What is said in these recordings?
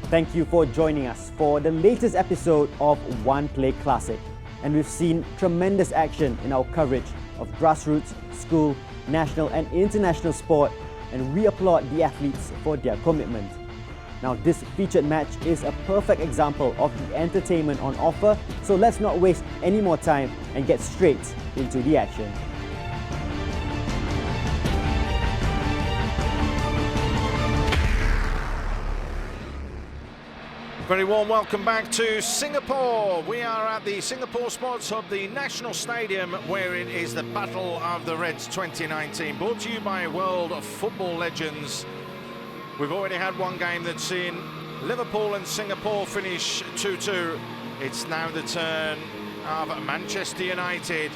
Thank you for joining us for the latest episode of One Play Classic. And we've seen tremendous action in our coverage of grassroots, school, national and international sport, and we applaud the athletes for their commitment. Now, this featured match is a perfect example of the entertainment on offer, so let's not waste any more time and get straight into the action. Very warm welcome back to Singapore. We are at the Singapore Sports Hub, the National Stadium, where it is the Battle of the Reds 2019, brought to you by World Football Legends. We've already had one game that's seen Liverpool and Singapore finish 2-2. It's now the turn of Manchester United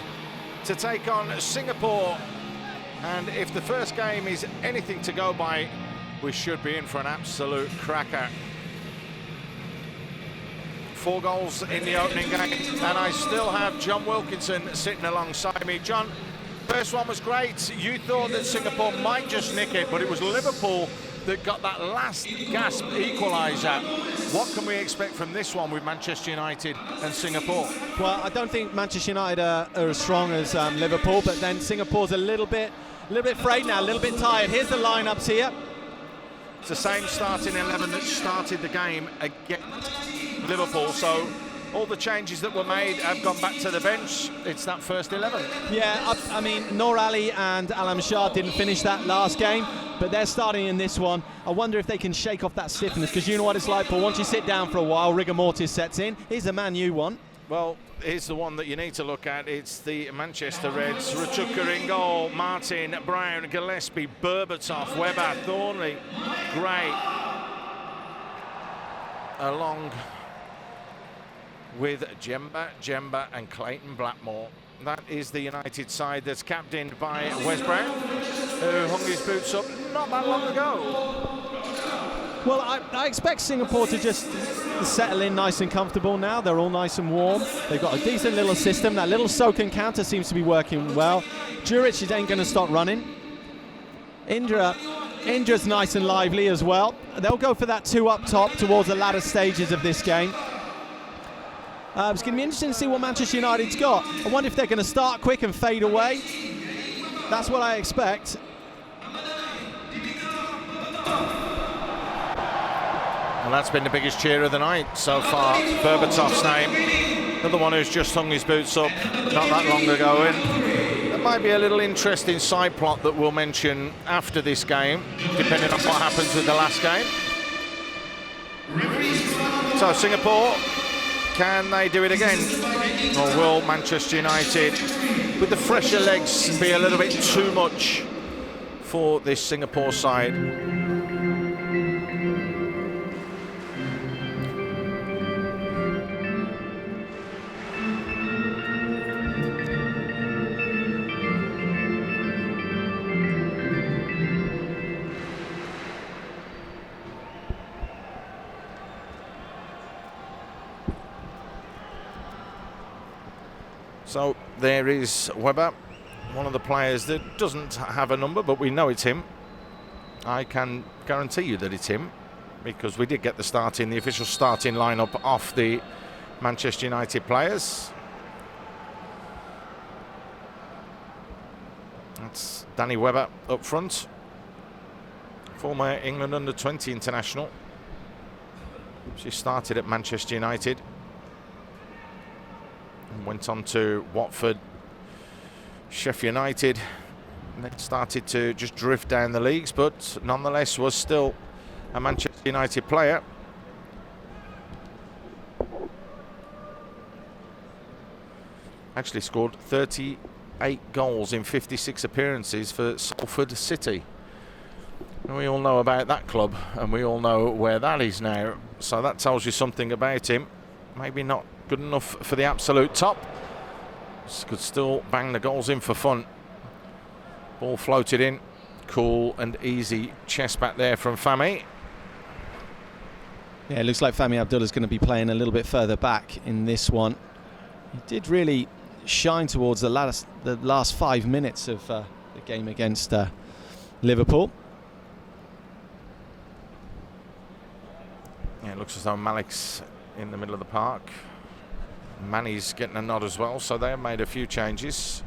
to take on Singapore. And if the first game is anything to go by, we should be in for an absolute cracker. 4 goals in the opening game, and I still have John Wilkinson sitting alongside me. John, first one was great. You thought that Singapore might just nick it, but it was Liverpool that got that last gasp equaliser. What can we expect from this one with Manchester United and Singapore? Well, I don't think Manchester United are as strong as Liverpool, but then Singapore's a little bit frayed now, a little bit tired. Here's the lineups here. It's the same starting 11 that started the game against Liverpool, so all the changes that were made have gone back to the bench. It's that first 11. Yeah, I mean, Noor Ali and Alam Shah didn't finish that last game, but they're starting in this one. I wonder if they can shake off that stiffness, because you know what it's like, Paul. Once you sit down for a while, rigor mortis sets in. Here's the man you want. Well, here's the one that you need to look at. It's the Manchester Reds. Rachuka in goal, Martin, Brown, Gillespie, Berbatov, Webber, Thornley, Gray, along with Jemba and Clayton Blackmore. That is the United side that's captained by Wes Brown, who hung his boots up not that long ago. Well, I expect Singapore to just settle in nice and comfortable now. They're all nice and warm. They've got a decent little system. That little soak and counter seems to be working well. Juric ain't going to stop running. Indra's nice and lively as well. They'll go for that 2 up top towards the latter stages of this game. It's going to be interesting to see what Manchester United's got. I wonder if they're going to start quick and fade away. That's what I expect. And that's been the biggest cheer of the night so far. Berbatov's name, another one who's just hung his boots up not that long ago. And there might be a little interesting side plot that we'll mention after this game, depending on what happens with the last game. So Singapore, can they do it again? Or will Manchester United, with the fresher legs, be a little bit too much for this Singapore side? So there is Webber, one of the players that doesn't have a number, but we know it's him. I can guarantee you that it's him, because we did get the official starting lineup off the Manchester United players. That's Danny Webber up front, former England under-20 international. She started at Manchester United. Went on to Watford, Sheffield United, and then started to just drift down the leagues, but nonetheless was still a Manchester United player. Actually scored 38 goals in 56 appearances for Salford City. And we all know about that club, and we all know where that is now. So that tells you something about him. Maybe not good enough for the absolute top. Could still bang the goals in for fun. Ball floated in. Cool and easy chest back there from Fahmy. Yeah, it looks like Fahmy Abdullah's going to be playing a little bit further back in this one. He did really shine towards the last 5 minutes of the game against Liverpool. Yeah, it looks as though Malik's in the middle of the park. Manny's getting a nod as well, so they have made a few changes.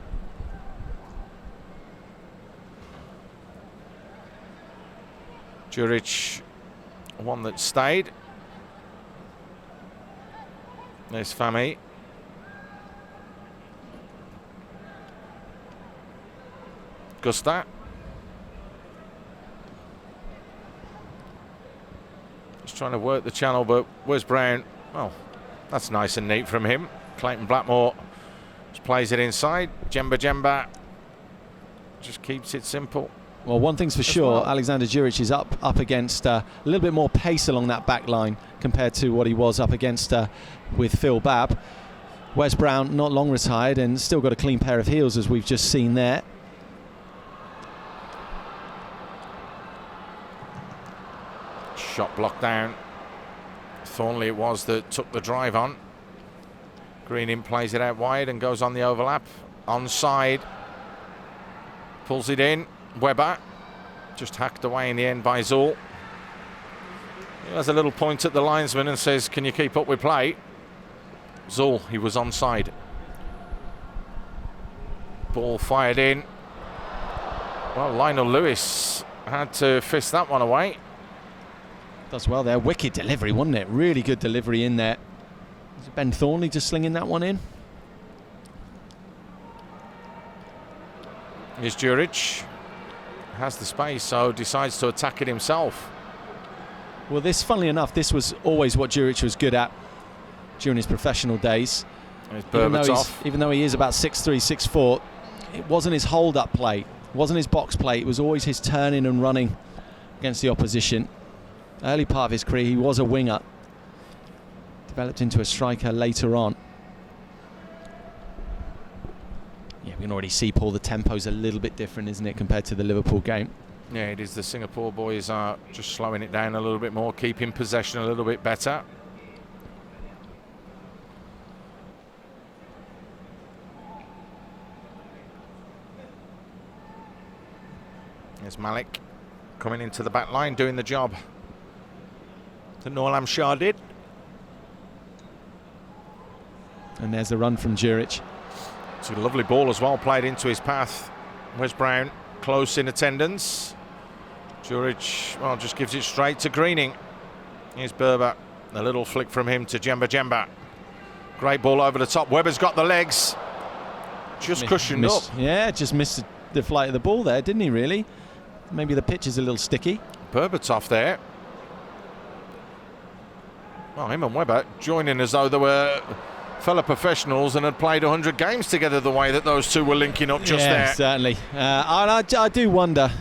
Djuric, one that stayed. There's Fahmy. Gusta. Just trying to work the channel, but where's Brown? Well, that's nice and neat from him. Clayton Blackmore just plays it inside. Djemba just keeps it simple. Well, one thing's for sure, well. Alexander Djuric is up against a little bit more pace along that back line compared to what he was up against with Phil Babb. Wes Brown, not long retired and still got a clean pair of heels, as we've just seen there. Shot blocked down. Thornley it was that took the drive on. Greening plays it out wide and goes on the overlap. Onside. Pulls it in. Webber. Just hacked away in the end by Zool. He has a little point at the linesman and says, can you keep up with play? Zool, he was onside. Ball fired in. Well, Lionel Lewis had to fist that one away. Does well there. Wicked delivery, wasn't it? Really good delivery in there. Is it Ben Thornley just slinging that one in? Here's Djuric. Has the space, so decides to attack it himself. Well, funnily enough, this was always what Djuric was good at during his professional days. Even though he is about 6'3", 6'4", it wasn't his hold-up play. It wasn't his box play. It was always his turning and running against the opposition. Early part of his career, he was a winger. Developed into a striker later on. Yeah, we can already see, Paul, the tempo's a little bit different, isn't it, compared to the Liverpool game? Yeah, it is. The Singapore boys are just slowing it down a little bit more, keeping possession a little bit better. There's Malik coming into the back line, doing the job that Norlam Shah did. And there's the run from Djuric. It's a lovely ball as well, played into his path. Wes Brown close in attendance. Djuric, well, just gives it straight to Greening. Here's Berber. A little flick from him to Djemba. Great ball over the top. Webber's got the legs. Just cushioned up. Yeah, just missed the flight of the ball there, didn't he, really? Maybe the pitch is a little sticky. Berbatov there. Well, him and Webber joining as though they were fellow professionals and had played 100 games together, the way that those two were linking up just there. Yeah, certainly. I do wonder,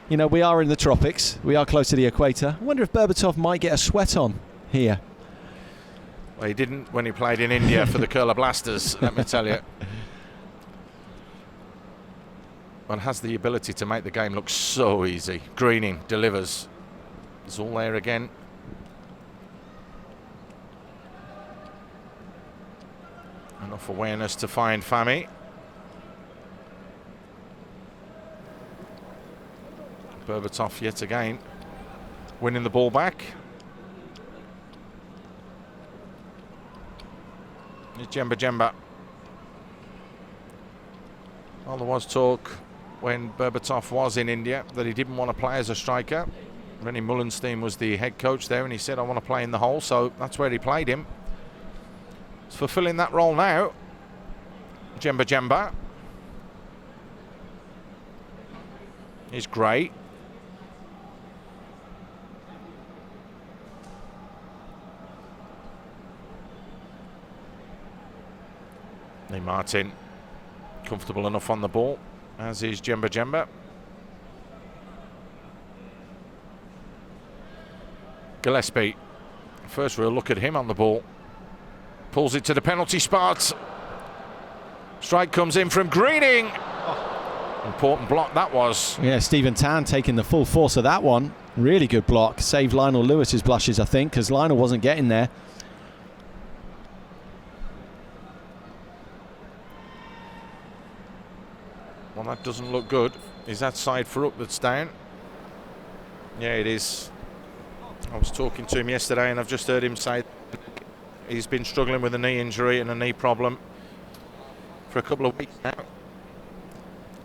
you know, we are in the tropics. We are close to the equator. I wonder if Berbatov might get a sweat on here. Well, he didn't when he played in India for the Kerala Blasters, let me tell you. But has the ability to make the game look so easy. Greening delivers. It's all there again. Enough awareness to find Fahmy. Berbatov yet again winning the ball back. Here's Djemba. Well, there was talk when Berbatov was in India that he didn't want to play as a striker. Rennie Mullenstein was the head coach there, and he said, I want to play in the hole, so that's where he played him. He's fulfilling that role now. Djemba. He's great. Lee Martin comfortable enough on the ball, as is Djemba. Gillespie, first real look at him on the ball. Pulls it to the penalty spot. Strike comes in from Greening. Oh, important block that was. Yeah, Stephen Tan taking the full force of that one. Really good block. Saved Lionel Lewis's blushes, I think, because Lionel wasn't getting there. Well, that doesn't look good. Is that side Farooq that's down? Yeah, it is. I was talking to him yesterday and I've just heard him say he's been struggling with a knee injury and a knee problem for a couple of weeks now.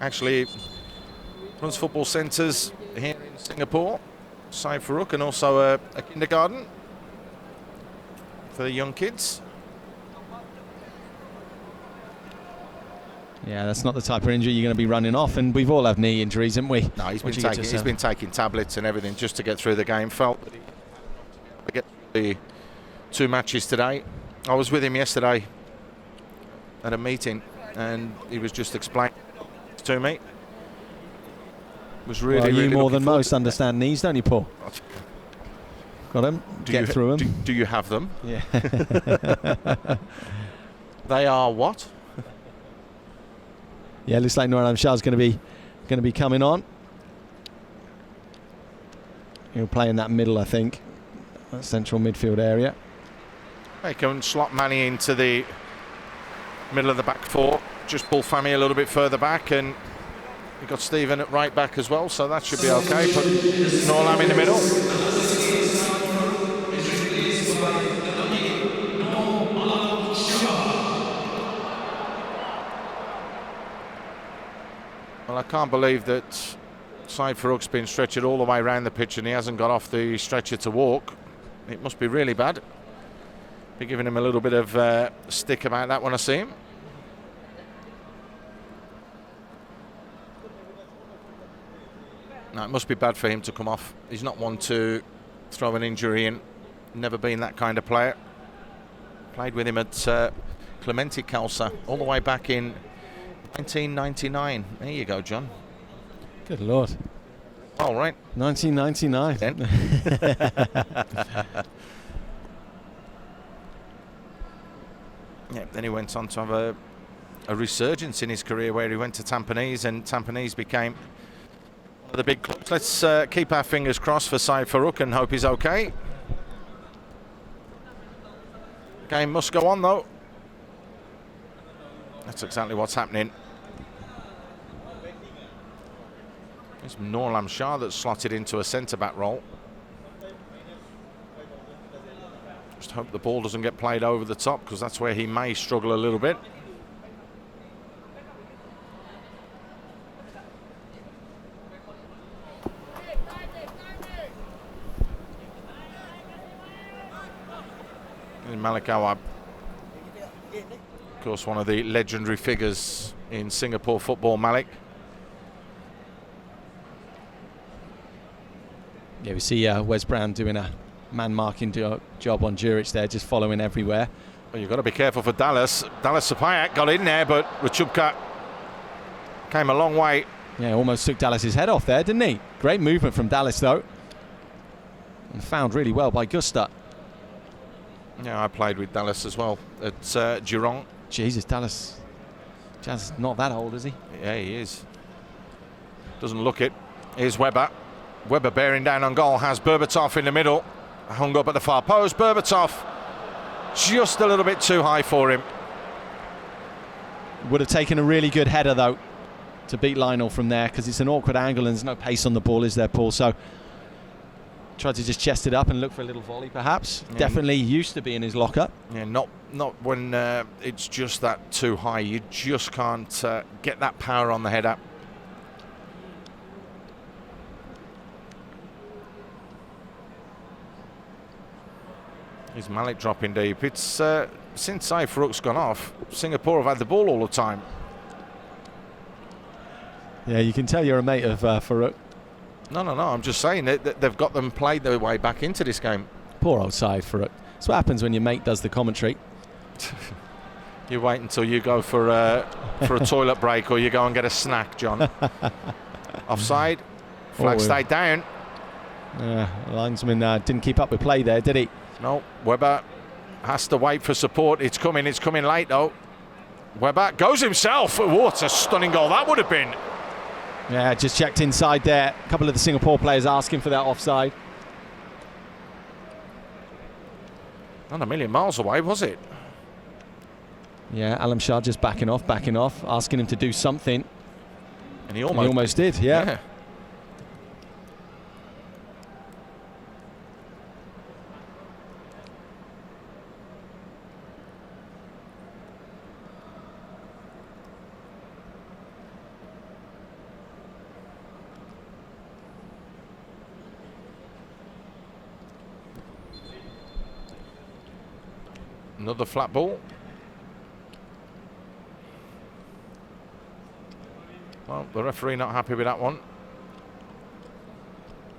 Actually, runs football centres here in Singapore, Syed Farouk, and also a kindergarten for the young kids. Yeah, that's not the type of injury you're going to be running off, and we've all had knee injuries, haven't we? No, he's been taking tablets and everything just to get through the game. Felt that he had to get through the 2 matches today. I was with him yesterday at a meeting, and he was just explaining to me. It was really, well, you really more than most understand knees, don't you, Paul? Got them. Get through them. Do you have them? Yeah. They are what? Yeah, looks like Noor Alam Shah's going to be coming on. He'll play in that middle, I think, that central midfield area. They can slot Manny into the middle of the back four. Just pull Fahmy a little bit further back, and we've got Stephen at right back as well, so that should be okay. Put Noor Alam in the middle. Well, I can't believe that Syed Farouk's been stretchered all the way around the pitch and he hasn't got off the stretcher to walk. It must be really bad. Be giving him a little bit of stick about that when I see him. No, it must be bad for him to come off. He's not one to throw an injury in. Never been that kind of player. Played with him at Clemente Khalsa all the way back in 1999. There you go, John. Good Lord. All right. 1999. Yeah, then he went on to have a resurgence in his career where he went to Tampines, and Tampines became one of the big clubs. Let's keep our fingers crossed for Syed Farouk and hope he's okay. Game must go on, though. That's exactly what's happening. It's Noor Alam Shah that's slotted into a centre-back role. Just hope the ball doesn't get played over the top, because that's where he may struggle a little bit. And Malik Awab, of course, one of the legendary figures in Singapore football, Malik. Yeah, we see Wes Brown doing a man-marking job on Juric there, just following everywhere. Well, you've got to be careful for Dallas. Dallas Sapayak got in there, but Rachubka came a long way. Yeah, almost took Dallas's head off there, didn't he? Great movement from Dallas, though. And found really well by Gusta. Yeah, I played with Dallas as well at Geelong. Jesus, Dallas is not that old, is he? Yeah, he is. Doesn't look it. Here's Webber. Webber bearing down on goal, has Berbatov in the middle. Hung up at the far post. Berbatov just a little bit too high for him. Would have taken a really good header, though, to beat Lionel from there, because it's an awkward angle and there's no pace on the ball, is there, Paul? So tried to just chest it up and look for a little volley, perhaps. Yeah. Definitely used to be in his locker. Yeah, not when it's just that too high. You just can't get that power on the header. Is Malik dropping deep? It's since Syed Farouk's gone off, Singapore have had the ball all the time. Yeah, you can tell you're a mate of Farouk. No, I'm just saying that they've got them played their way back into this game. Poor old Syed Farouk. That's what happens when your mate does the commentary. You wait until you go for a toilet break, or you go and get a snack, John. Offside. Flag stayed down. Linesman didn't keep up with play there, did he? No, Webber has to wait for support. It's coming late though. Webber goes himself. What a stunning goal that would have been. Yeah, just checked inside there. A couple of the Singapore players asking for that offside. Not a million miles away, was it? Yeah, Alam Shah just backing off, asking him to do something. And he almost did, yeah. Another flat ball. Well, the referee not happy with that one.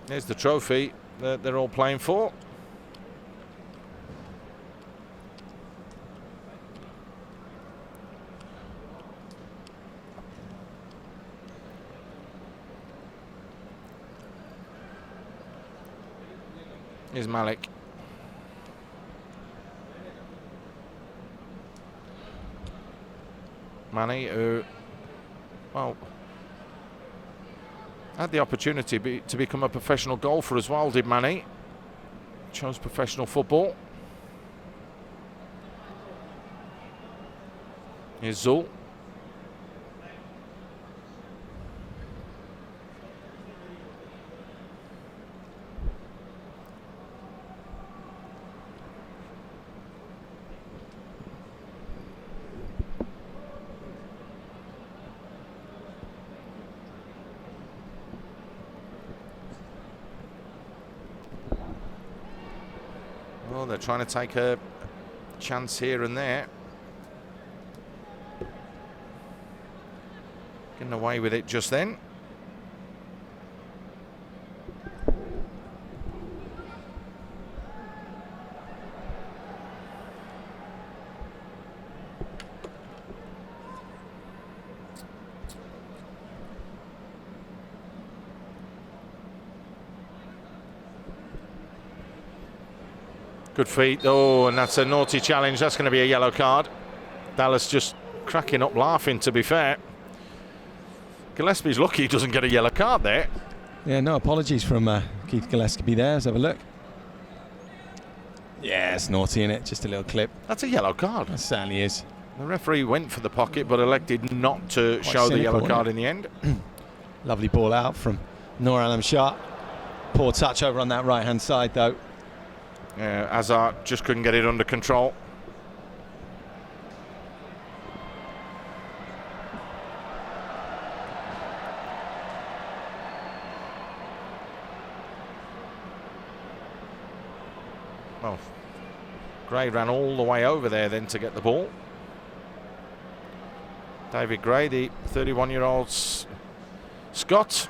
Here's the trophy that they're all playing for. Here's Malik. Manny, who, well, had the opportunity to become a professional golfer as well, did Manny. Chose professional football. Here's Zul. Well, they're trying to take a chance here and there. Getting away with it just then. Good feet, oh, and that's a naughty challenge. That's going to be a yellow card. Dallas just cracking up laughing, to be fair. Gillespie's lucky he doesn't get a yellow card there. Yeah, no apologies from Keith Gillespie there. Let's have a look. Yeah, it's naughty, innit? Just a little clip. That's a yellow card. That certainly is. The referee went for the pocket, but elected not to show the yellow card in the end. Lovely ball out from Noor Alam Shah. Poor touch over on that right-hand side, though. Azhar just couldn't get it under control. Well, Gray ran all the way over there then to get the ball. David Gray, the 31-year-old Scot.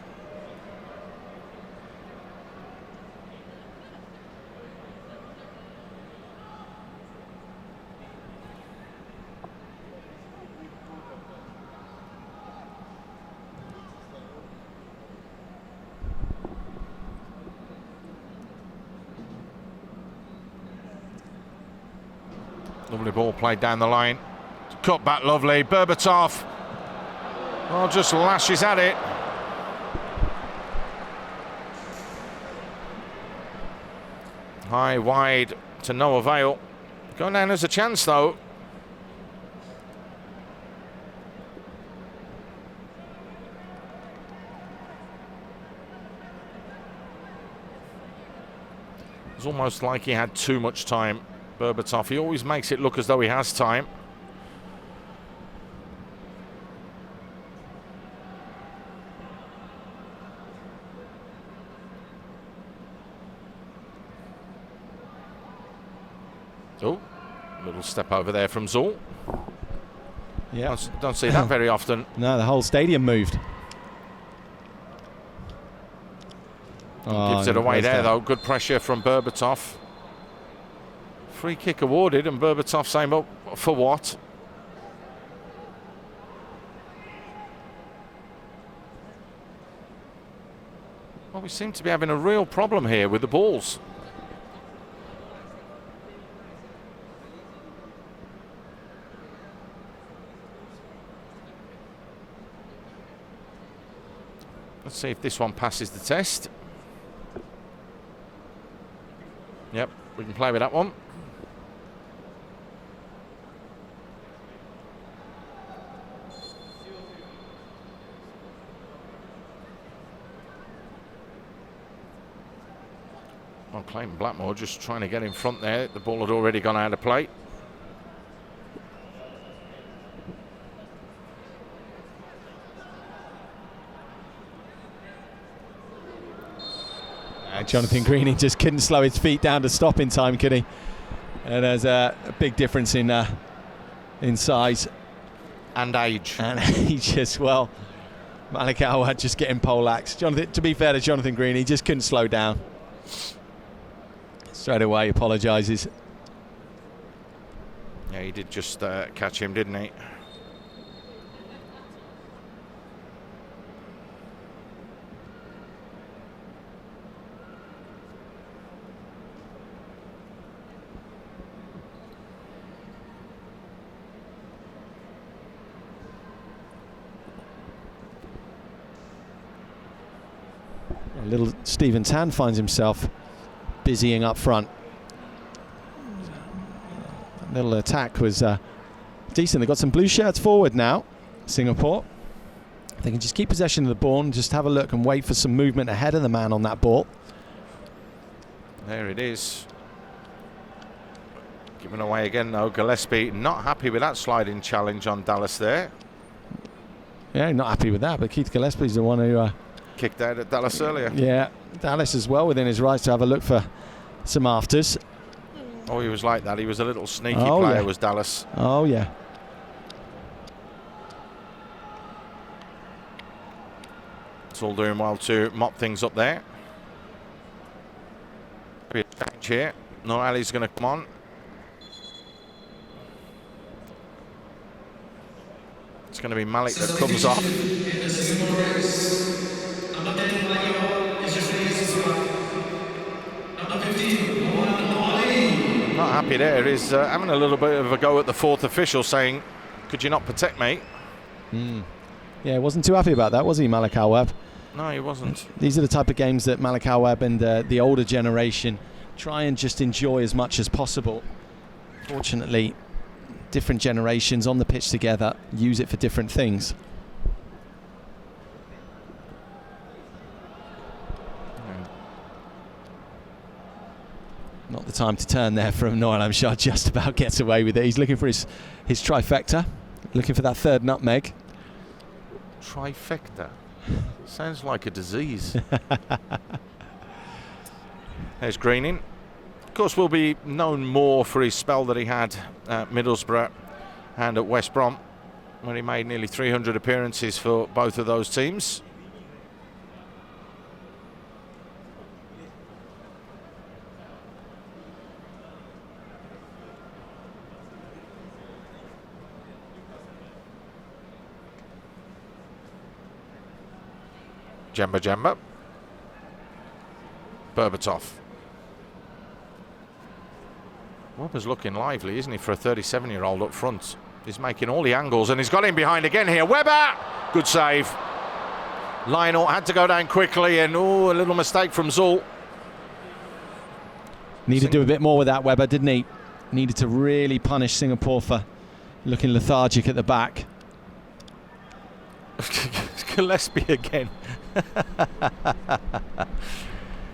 Lovely ball played down the line. Cut back lovely. Berbatov. Oh, just lashes at it. High, wide, to no avail. Going down as a chance, though. It's almost like he had too much time. Berbatov, he always makes it look as though he has time. Oh, little step over there from Zul. Yeah, don't see that very often. No, the whole stadium moved. Gives it away there, though. Good pressure from Berbatov. Free kick awarded, and Berbatov saying, well, for what? Well, we seem to be having a real problem here with the balls. Let's see if this one passes the test. Yep, we can play with that one. Well, Clayton Blackmore just trying to get in front there. The ball had already gone out of play. Jonathan Greening just couldn't slow his feet down to stop in time, could he? And there's a big difference in size and age. And age as well. Malik Al-Awad just getting poleaxed. Jonathan, to be fair to Jonathan Green, he just couldn't slow down. Straight away apologises. Yeah, he did just catch him, didn't he? Little Stephen Tan finds himself busying up front. Little attack was decent. They've got some blue shirts forward now, Singapore. They can just keep possession of the ball and just have a look and wait for some movement ahead of the man on that ball. There it is. Given away again though. Gillespie not happy with that sliding challenge on Dallas there. Yeah, not happy with that, but Keith Gillespie's the one who kicked out at Dallas earlier. Yeah, Dallas as well within his rights to have a look for some afters. Oh, he was like that. He was a little sneaky player, yeah. Was Dallas. Oh, yeah. It's all doing well to mop things up there. Be a change here. No, Ali's going to come on. It's going to be Malik that comes off. Not happy there. He's having a little bit of a go at the fourth official, saying, could you not protect me? Yeah, wasn't too happy about that, was he, Malik Al-Awad? No, he wasn't. These are the type of games that Malik Al-Awad and the older generation try and just enjoy as much as possible. Fortunately, different generations on the pitch together use it for different things. Not the time to turn there from Noel Amshad. Just about gets away with it. He's looking for his trifecta, looking for that third nutmeg. Trifecta? Sounds like a disease. There's Greening. Of course, will be known more for his spell that he had at Middlesbrough and at West Brom, when he made nearly 300 appearances for both of those teams. Jemba. Berbatov. Webber's looking lively, isn't he, for a 37-year-old up front? He's making all the angles, and he's got him behind again here. Webber! Good save. Lionel had to go down quickly, and a little mistake from Zul. Needed to do a bit more with that, Webber, didn't he? Needed to really punish Singapore for looking lethargic at the back. Gillespie again.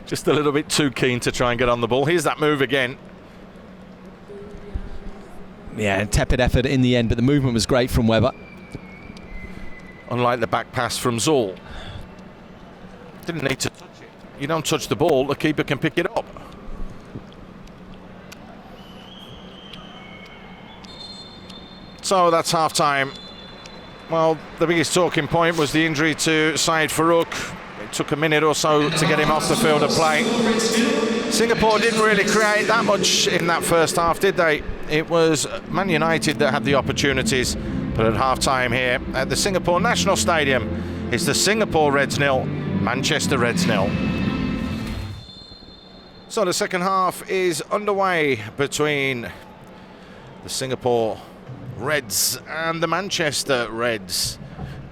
Just a little bit too keen to try and get on the ball. Here's that move again. Yeah, tepid effort in the end, but the movement was great from Webber. Unlike the back pass from Zul. Didn't need to touch it. You don't touch the ball, the keeper can pick it up. So that's half-time. Well, the biggest talking point was the injury to Saeed Farouk. It took a minute or so to get him off the field of play. Singapore didn't really create that much in that first half, did they? It was Man United that had the opportunities, but at half-time here at the Singapore National Stadium, it's the Singapore Reds 0, Manchester Reds 0. So the second half is underway between the Singapore Reds and the Manchester Reds.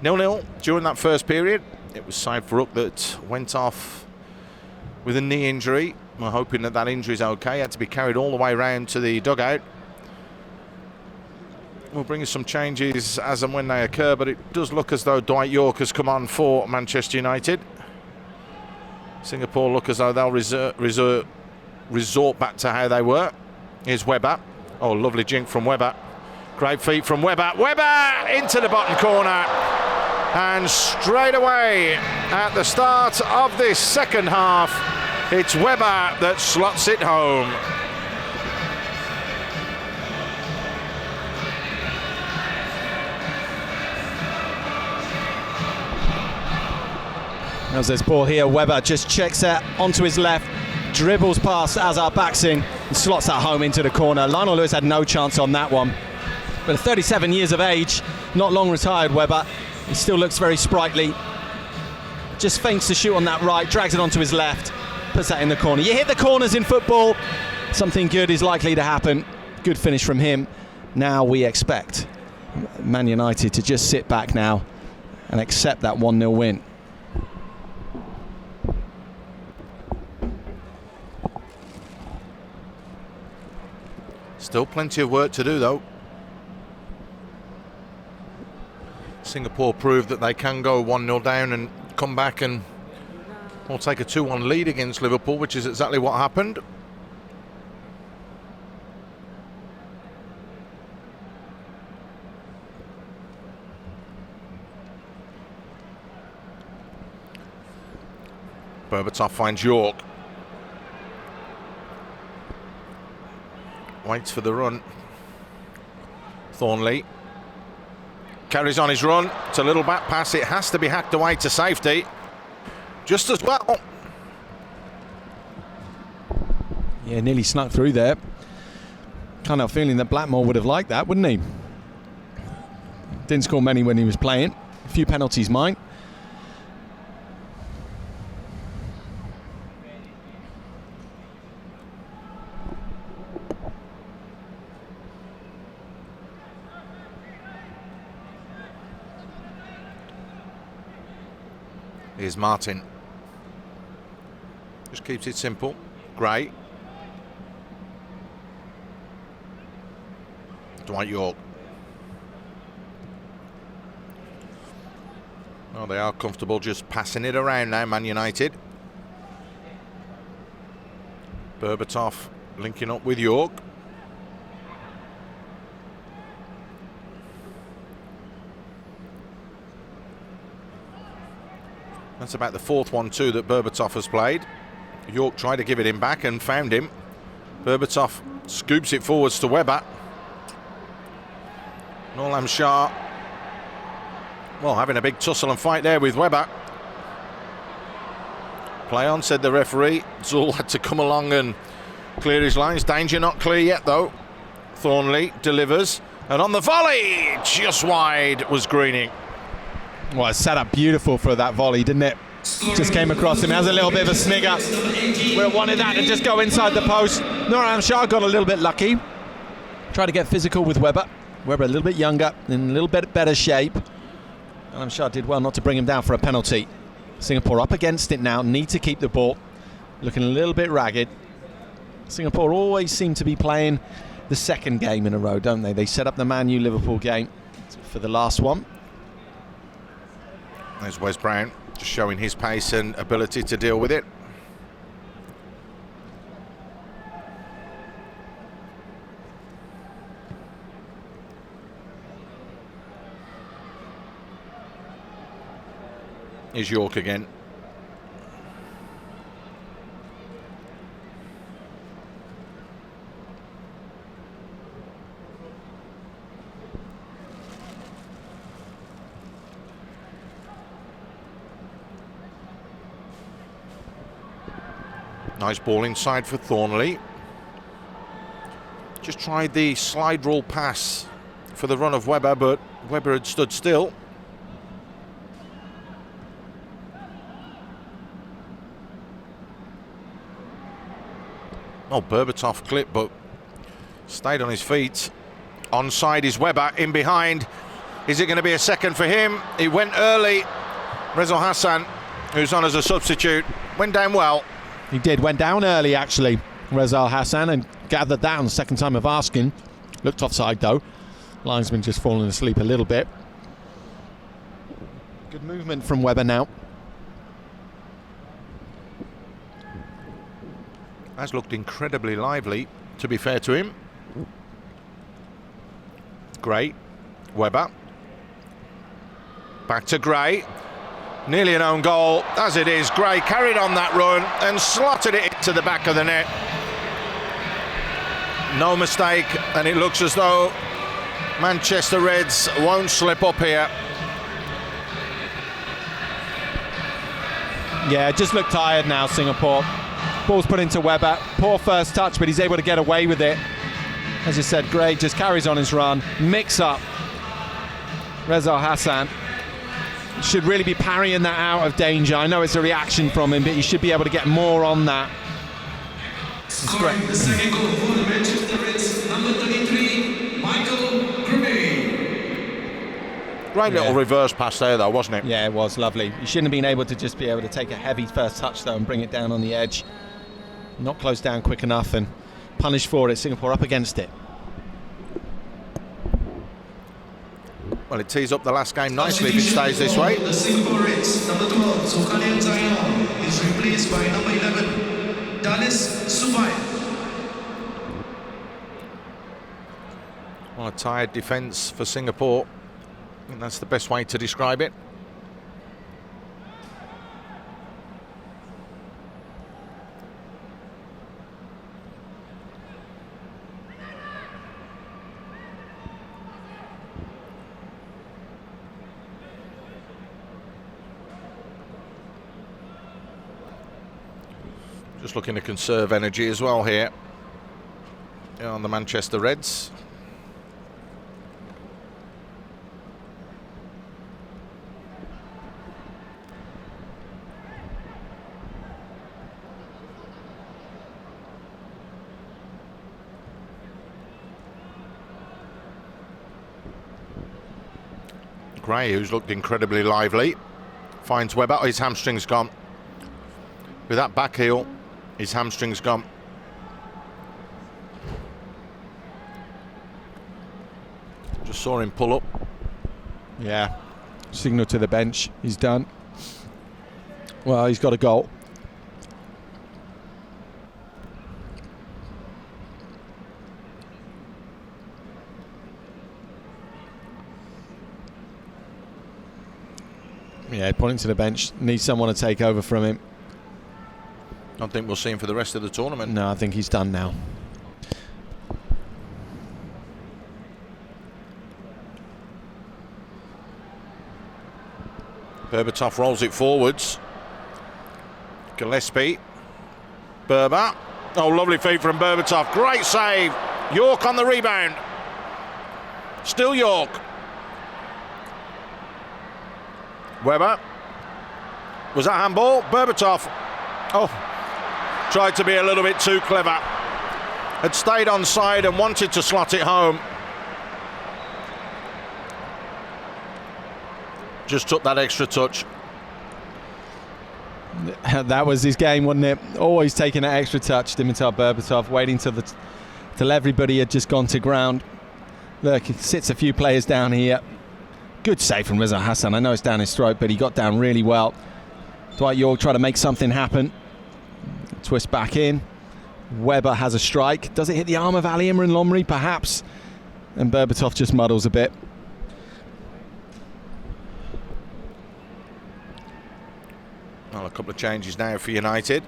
0-0 during that first period. It was Saeed Farouk that went off with a knee injury. We're hoping that injury is okay. Had to be carried all the way around to the dugout. We'll bring us some changes as and when they occur, but it does look as though Dwight York has come on for Manchester United. Singapore look as though they'll resort back to how they were. Here's Webber. Oh, lovely jink from Webber. Great feet from Webber. Webber into the bottom corner. And straight away at the start of this second half, it's Webber that slots it home. As there's ball here, Webber just checks it onto his left, dribbles past Azar backs in and slots that home into the corner. Lionel Lewis had no chance on that one. But at 37 years of age, not long retired, Webber, he still looks very sprightly. Just feints to shoot on that right, drags it onto his left, puts that in the corner. You hit the corners in football, something good is likely to happen. Good finish from him. Now we expect Man United to just sit back now and accept that 1-0 win. Still plenty of work to do, though. Singapore proved that they can go 1-0 down and come back and we'll take a 2-1 lead against Liverpool, which is exactly what happened. Berbatov finds York. Waits for the run. Thornley carries on his run. It's a little back pass. It has to be hacked away to safety. Just as well. Yeah, nearly snuck through there. Kind of feeling that Blackmore would have liked that, wouldn't he? Didn't score many when he was playing. A few penalties, mine. Here's Martin. Just keeps it simple. Gray. Dwight York. Oh, they are comfortable just passing it around now, Man United. Berbatov linking up with York. That's about the fourth 1-2 that Berbatov has played. York tried to give it him back and found him. Berbatov scoops it forwards to Webber. Nolam Shah, well, having a big tussle and fight there with Webber. Play on, said the referee. Zul had to come along and clear his lines. Danger not clear yet, though. Thornley delivers. And on the volley, just wide, was Greening. Well, it set up beautiful for that volley, didn't it? Just came across him, has a little bit of a snigger. We wanted that to just go inside the post. Noram Shah got a little bit lucky. Tried to get physical with Webber. Webber a little bit younger, in a little bit better shape. Noram Shah did well not to bring him down for a penalty. Singapore up against it now, need to keep the ball. Looking a little bit ragged. Singapore always seem to be playing the second game in a row, don't they? They set up the Man U Liverpool game for the last one. There's Wes Brown, just showing his pace and ability to deal with it. Here's York again. Nice ball inside for Thornley. Just tried the slide rule pass for the run of Webber, but Webber had stood still. Oh, Berbatov clipped, but stayed on his feet. Onside is Webber, in behind. Is it going to be a second for him? He went early. Reza Hassan, who's on as a substitute, went down well. He did, went down early actually, Reza Hassan, and gathered down second time of asking. Looked offside though. Linesman just fallen asleep a little bit. Good movement from Webber now. Has looked incredibly lively, to be fair to him. Gray, Webber. Back to Gray. Nearly an own goal, as it is. Gray carried on that run and slotted it to the back of the net. No mistake, and it looks as though Manchester Reds won't slip up here. Yeah, just looked tired now, Singapore. Ball's put into Webber. Poor first touch, but he's able to get away with it. As you said, Gray just carries on his run. Mix up. Reza Hassan should really be parrying that out of danger. I know it's a reaction from him, but he should be able to get more on that. Scoring the second goal for the Manchester Reds, number 33, Michael Gray. Great little reverse pass there, though, wasn't it? Yeah, it was lovely. He shouldn't have been able to just be able to take a heavy first touch, though, and bring it down on the edge. Not closed down quick enough and punished for it. Singapore up against it. Well, it tees up the last game nicely if it stays this way. The Singapore Reds, number 12, Zulkarnain Zainal, is replaced by number 11, Danis Sufai. Well, a tired defence for Singapore. I think that's the best way to describe it. Just looking to conserve energy as well here on the Manchester Reds. Gray, who's looked incredibly lively, finds Webber. Oh, his hamstring's gone. With that back heel, his hamstring's gone. Just saw him pull up. Yeah, signal to the bench. He's done. Well, he's got a goal. Yeah, pointing to the bench. Needs someone to take over from him. I don't think we'll see him for the rest of the tournament. No, I think he's done now. Berbatov rolls it forwards. Gillespie. Berber. Oh, lovely feed from Berbatov. Great save. York on the rebound. Still York. Webber. Was that handball? Berbatov. Oh, tried to be a little bit too clever. Had stayed on side and wanted to slot it home. Just took that extra touch. That was his game, wasn't it? Always taking that extra touch, Dimitar Berbatov, waiting till everybody had just gone to ground. Look, he sits a few players down here. Good save from Reza Hassan. I know it's down his throat, but he got down really well. Dwight York tried to make something happen. Twist back in. Webber has a strike. Does it hit the arm of Ali Imran Lomri? Perhaps. And Berbatov just muddles a bit. Well, a couple of changes now for United.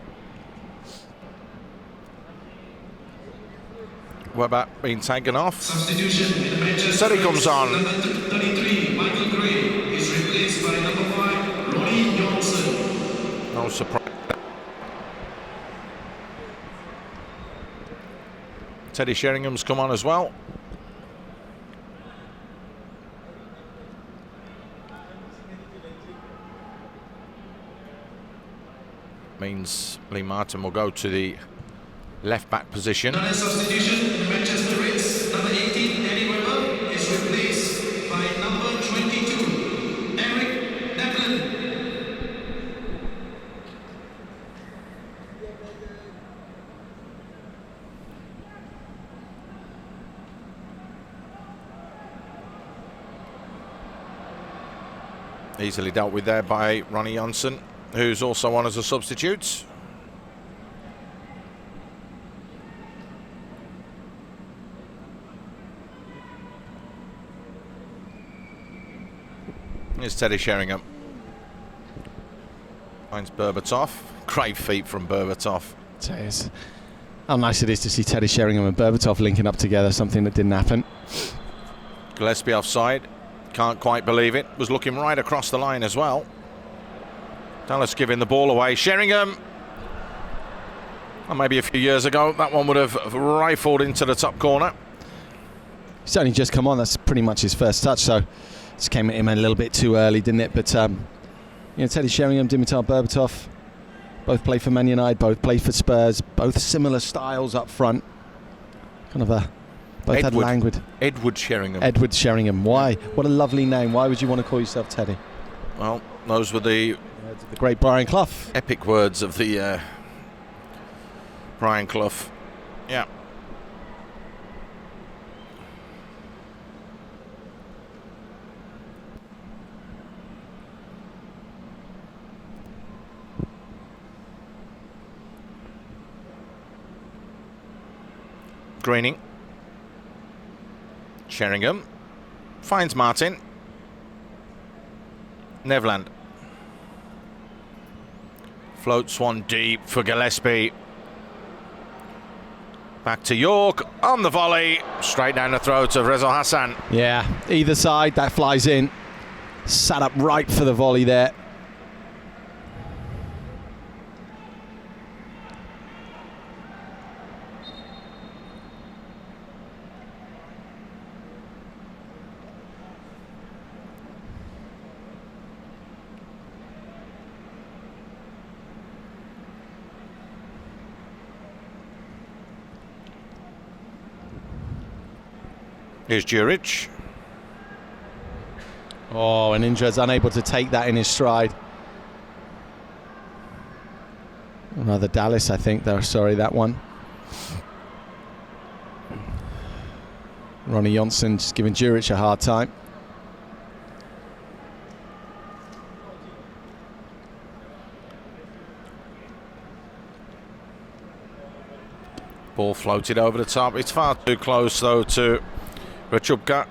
Webber being taken off. Substitution in the Manchester Seri comes on. Number 33, Michael Gray, is replaced by number 5, Ronnie Johnson. No surprise. Teddy Sheringham's come on as well. Means Lee Martin will go to the left back position. Another substitution in the Manchester Reds. Number 18, Danny Webber, is replaced by number 22, Eric Devlin. Easily dealt with there by Ronnie Johnson, who's also on as a substitute. Here's Teddy Sheringham. Finds Berbatov. Great feet from Berbatov. How nice it is to see Teddy Sheringham and Berbatov linking up together, something that didn't happen. Gillespie offside. Can't quite believe it. Was looking right across the line as well. Dallas giving the ball away. Sheringham. Well, maybe a few years ago, that one would have rifled into the top corner. He's only just come on. That's pretty much his first touch, so just came at him a little bit too early, didn't it? But Teddy Sheringham, Dimitar Berbatov, both play for Man United, both play for Spurs, both similar styles up front. Kind of both had languid. Edward Sheringham. Edward Sheringham. Why? What a lovely name. Why would you want to call yourself Teddy? Well, those were the great Brian Clough. Epic words of the Brian Clough. Yeah. Greening. Sheringham finds Martin. Nevland floats one deep for Gillespie. Back to York on the volley, straight down the throat of Reza Hassan. Yeah, either side, that flies in. Sat up right for the volley there. Here's Djuric. Oh, and Indra's unable to take that in his stride. Another Dallas, I think, though. Sorry, that one. Ronnie Johnson just giving Djuric a hard time. Ball floated over the top. It's far too close, though, to Rachubka.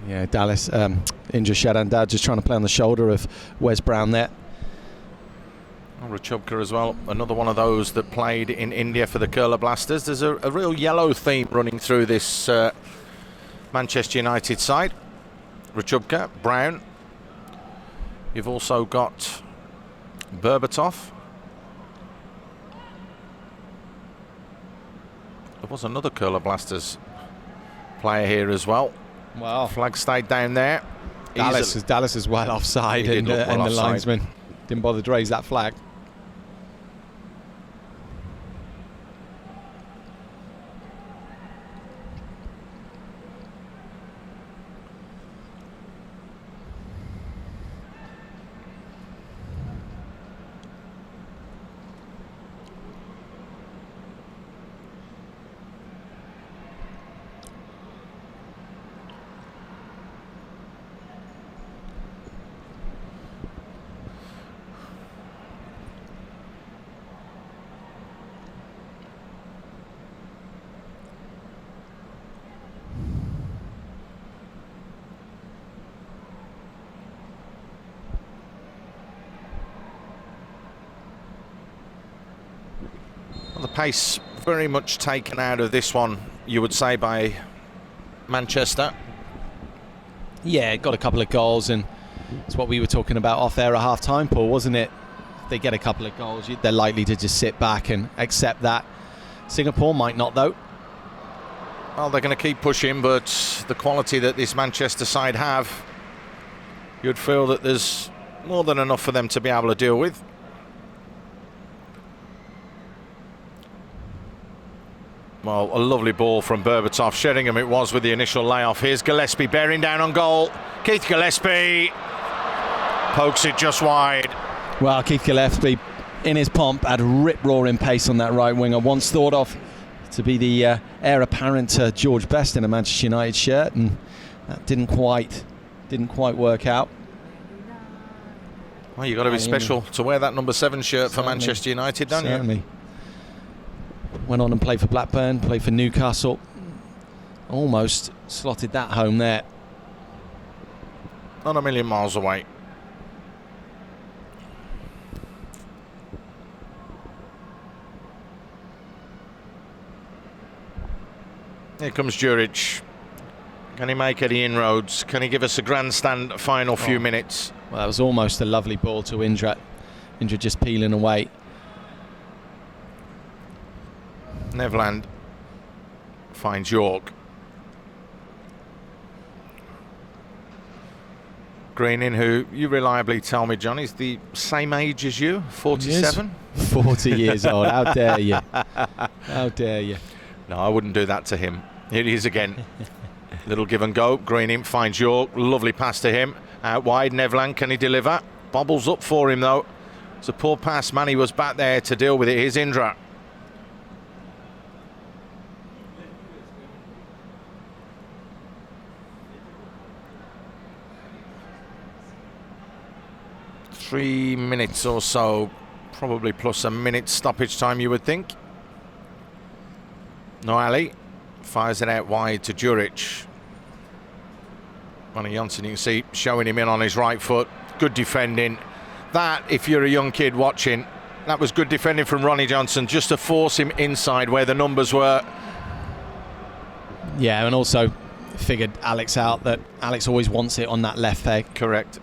Yeah, Dallas, Indra Shadandad just trying to play on the shoulder of Wes Brown there. Rachubka as well, another one of those that played in India for the Kerala Blasters. There's a real yellow theme running through this Manchester United side. Rachubka, Brown. You've also got Berbatov. There was another Kerala Blasters player here as well. Wow. Flag stayed down there. Dallas is well offside, and the linesman didn't bother to raise that flag. The pace very much taken out of this one, you would say, by Manchester. Yeah, got a couple of goals, and it's what we were talking about off air at half time, Paul, wasn't it? If they get a couple of goals, they're likely to just sit back and accept that. Singapore might not, though. Well, they're going to keep pushing, but the quality that this Manchester side have, you'd feel that there's more than enough for them to be able to deal with. Well, a lovely ball from Berbatov. Sheringham it was with the initial layoff. Here's Gillespie bearing down on goal. Keith Gillespie pokes it just wide. Well, Keith Gillespie, in his pomp, had rip-roaring pace on that right winger. Once thought of to be the heir apparent to George Best in a Manchester United shirt, and that didn't quite work out. Well, you've got to be special to wear that number 7 shirt for Manchester United, don't you? Went on and played for Blackburn, played for Newcastle. Almost slotted that home there. Not a million miles away. Here comes Djuric. Can he make any inroads? Can he give us a grandstand final few minutes? Well, that was almost a lovely ball to Indra. Indra just peeling away. Nevland finds York. Greening, who you reliably tell me, John, is the same age as you, 47? 40 years old. How dare you? How dare you? No, I wouldn't do that to him. Here he is again. Little give and go. Greening finds York. Lovely pass to him. Out wide, Nevland, can he deliver? Bobbles up for him, though. It's a poor pass. Manny was back there to deal with it. Here's Indra. Three minutes or so, probably plus a minute stoppage time, you would think. Noali fires it out wide to Djuric. Ronnie Johnson, you can see, showing him in on his right foot. Good defending. That, if you're a young kid watching, that was good defending from Ronnie Johnson, just to force him inside where the numbers were. Yeah, and also figured Alex out, that Alex always wants it on that left peg. Correct.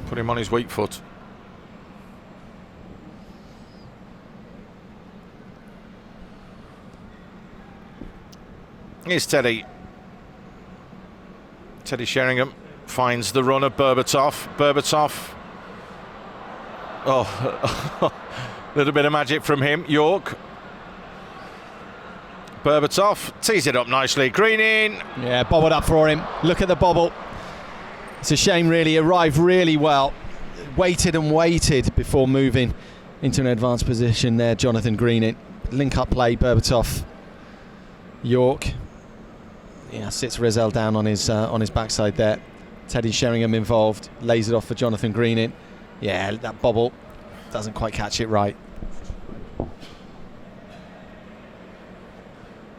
Put him on his weak foot. Here's Teddy. Teddy Sheringham finds the run of Berbatov. Berbatov. Oh, a little bit of magic from him. York. Berbatov tees it up nicely. Greening. Yeah, bobbled up for him. Look at the bobble. It's a shame, really. Arrived really well. Waited and waited before moving into an advanced position there. Jonathan Greening. Link up play, Berbatov. York. Yeah, sits Rizal down on his backside there. Teddy Sheringham involved. Lays it off for Jonathan Greening. Yeah, that bobble doesn't quite catch it right.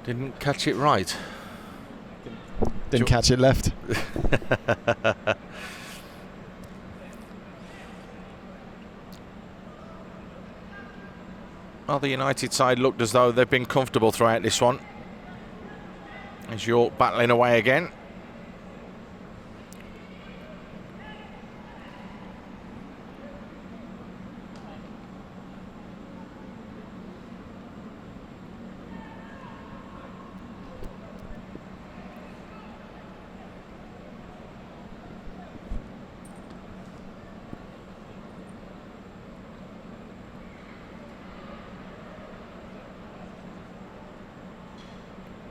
Didn't catch it right. Didn't catch it left. Well, the United side looked as though they've been comfortable throughout this one. As York battling away again.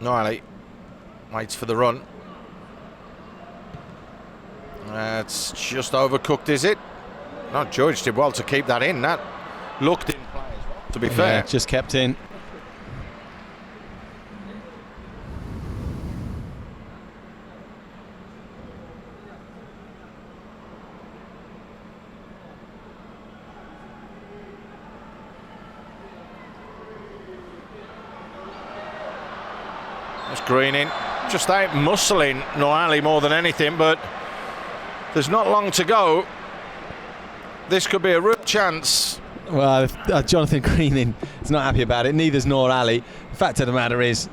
Noali waits for the run. It's just overcooked, is it? No, George did well to keep that in. That looked in play as well, to be fair. Yeah, just kept in. That's Greening. Just out muscling Noali more than anything, but there's not long to go. This could be a real chance. Well, Jonathan Greening is not happy about it. Neither's Noor Ali. The fact of the matter is,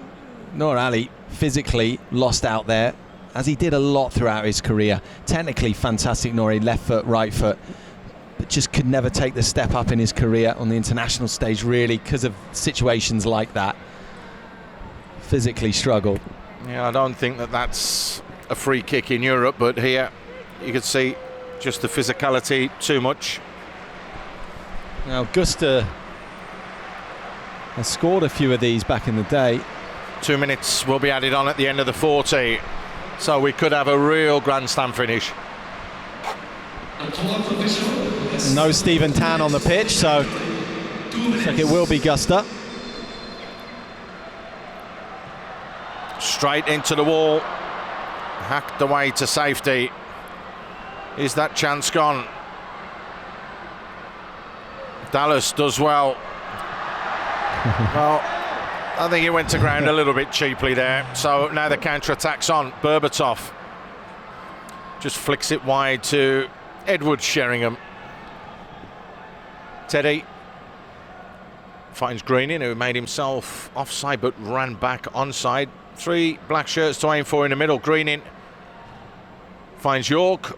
Noor Ali physically lost out there, as he did a lot throughout his career. Technically fantastic, Nouri, left foot, right foot, but just could never take the step up in his career on the international stage, really, because of situations like that. Physically struggled. Yeah, I don't think that that's a free kick in Europe, but here you could see just the physicality too much. Now, Gusta has scored a few of these back in the day. 2 minutes will be added on at the end of the 40, so we could have a real grandstand finish. No Stephen Tan on the pitch, so looks like it will be Gusta. Straight into the wall, hacked away to safety. Is that chance gone? Dallas does well. Well, I think he went to ground a little bit cheaply there. So now the counter-attack's on. Berbatov just flicks it wide to Edward Sheringham. Teddy finds Greening, who made himself offside but ran back onside. 3 black shirts to aim for in the middle. Greening finds York.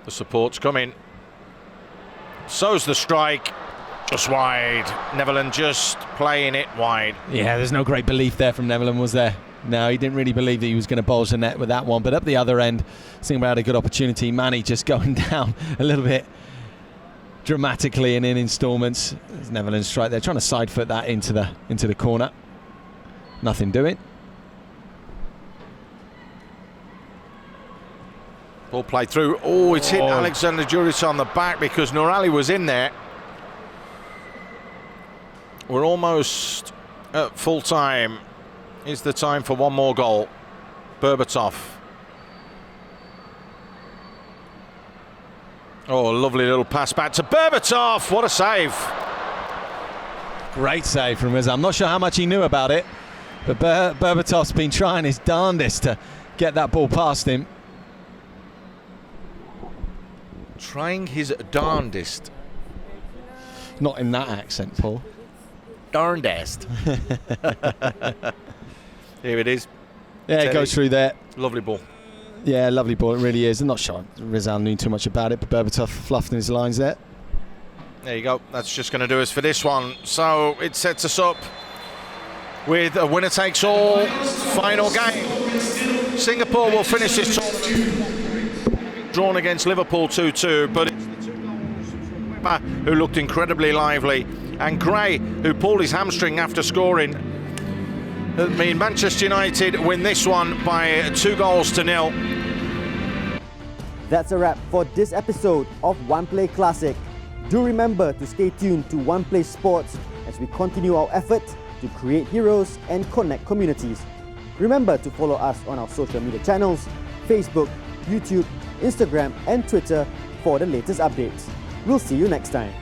The support's coming. So's the strike. Just wide. Neverland just playing it wide. Yeah, there's no great belief there from Neverland, was there? No, he didn't really believe that he was going to bulge the net with that one. But up the other end, Singapore had a good opportunity. Manny just going down a little bit dramatically and in instalments. There's Neverland strike there, trying to side foot that into the corner. Nothing doing. Ball played through. Oh, it's hit Alexander Juris on the back because Nur Ali was in there. We're almost at full time. Is the time for one more goal. Berbatov. Oh, a lovely little pass back to Berbatov. What a save. Great save from Rizal. I'm not sure how much he knew about it, but Berbatov's been trying his darndest to get that ball past him. Trying his darndest. Not in that accent, Paul. Darndest. Here it is. Yeah, it goes through there. Lovely ball. Yeah, lovely ball, it really is. I'm not sure Rizal knew too much about it, but Berbatov fluffed in his lines there. There you go. That's just going to do us for this one. So it sets us up with a winner-takes-all final game. Singapore will finish this tournament drawn against Liverpool 2-2, but it's the 2 goals from Webber, who looked incredibly lively, and Gray, who pulled his hamstring after scoring. I mean, Manchester United win this one by 2-0. That's a wrap for this episode of One Play Classic. Do remember to stay tuned to One Play Sports as we continue our effort to create heroes and connect communities. Remember to follow us on our social media channels, Facebook, YouTube, Instagram and Twitter for the latest updates. We'll see you next time.